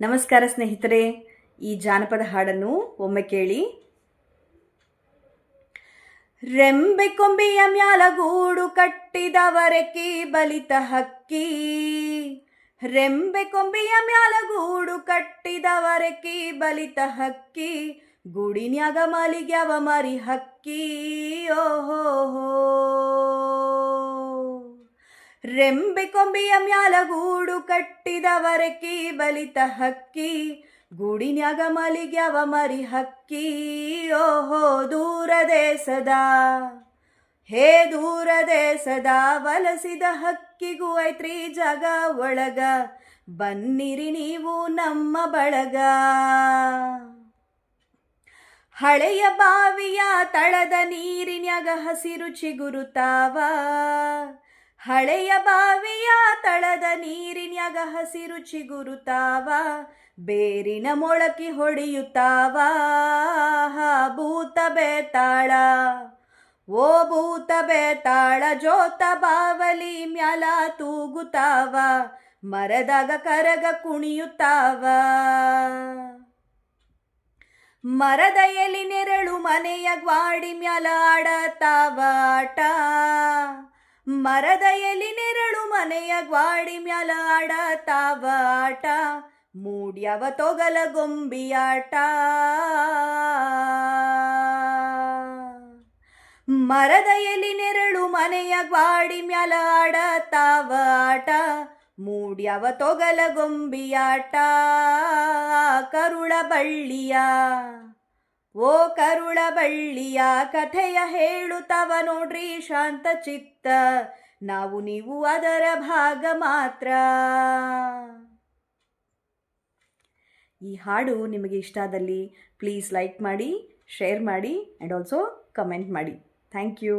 ನಮಸ್ಕಾರ ಸ್ನೇಹಿತರೆ, ಈ ಜಾನಪದ ಹಾಡನ್ನು ಒಮ್ಮೆ ಕೇಳಿ. ರೆಂಬೆ ಕೊಂಬೆಯ ಮ್ಯಾಲ ಗೂಡು ಕಟ್ಟಿದವರಕಿ ಬಲಿತ ಹಕ್ಕಿ. ರೆಂಬೆ ಕೊಂಬೆಯ ಮ್ಯಾಲ ಗೂಡು ಕಟ್ಟಿದವರಕಿ ಬಲಿತ ಹಕ್ಕಿ. ಗೂಡಿನ್ಯಾಗ ಮಲಿಗ್ಯಾವ ಮರಿ ಹಕ್ಕಿ. ಓಹೋ ರೆಂಬೆ ಕೊಂಬೆಯ ಮ್ಯಾಲ ಗೂಡು ಕಟ್ಟಿದವರಕಿ ಬಲಿತ ಹಕ್ಕಿ. ಗೂಡಿನ್ಯಾಗ ಮಲಿಗ್ಯಾವ ಮರಿ ಹಕ್ಕಿ. ಓಹೋ ದೂರ ದೇಶದ ದೂರ ದೇಶದ ವಲಸಿದ ಹಕ್ಕಿಗೂ ಐತ್ರಿ ಜಗ ಒಳಗ. ಬನ್ನಿರಿ ನೀವು ನಮ್ಮ ಬಳಗ. ಹಳೆಯ ಬಾವಿಯ ತಳದ ನೀರಿನ್ಯಾಗ ಹಸಿರು ಚಿಗುರುತ್ತಾವ. ಹಳೆಯ ಬಾವಿಯ ತಳದ ನೀರಿನ್ಯಾಗ ಹಸಿರು ಚಿಗುರುತ್ತಾವ. ಬೇರಿನ ಮೊಳಕಿ ಹೊಡೆಯುತ್ತಾವ. ಭೂತ ಬೇತಾಳ ಓ ಭೂತ ಬೇತಾಳ ಜೋತ ಬಾವಲಿ ಮ್ಯಾಲ ತೂಗುತ್ತಾವ. ಮರದಾಗ ಕರಗ ಕುಣಿಯುತ್ತಾವ. ಮರದ ಎಲಿ ನೆರಳು ಮನೆಯ ಗ್ವಾಡಿ ಮ್ಯಾಲ ಆಡತಾವ ಆಟ. ಮರದ ಎಲಿ ನೆರಳು ಮನೆಯ ಗ್ವಾಡಿ ಮ್ಯಾಲ ಆಡತಾವ ಆಟ. ಮೂಡ್ಯವ ತೊಗಲ ಗೊಂಬಿಯಾಟ. ಮರದ ಎಲಿ ನೆರಳು ಮನೆಯ ಗ್ವಾಡಿ ಮ್ಯಾಲ ಆಡತಾವ ಆಟ. ಮೂಡ್ಯವ ತೊಗಲ ಗೊಂಬಿಯಾಟ. ಕರುಳ ಬಳ್ಳಿಯ ಓ ಕರುಳ ಬಳ್ಳಿಯ ಕಥೆಯ ಹೇಳುತ್ತವ ನೋಡ್ರಿ ಶಾಂತ ಚಿತ್ತ. ನಾವು ನೀವು ಅದರ ಭಾಗ ಮಾತ್ರ. ಈ ಹಾಡು ನಿಮಗೆ ಇಷ್ಟ ಆದಲ್ಲಿ ಪ್ಲೀಸ್ ಲೈಕ್ ಮಾಡಿ, ಶೇರ್ ಮಾಡಿ ಆ್ಯಂಡ್ ಆಲ್ಸೋ ಕಮೆಂಟ್ ಮಾಡಿ. Thank you.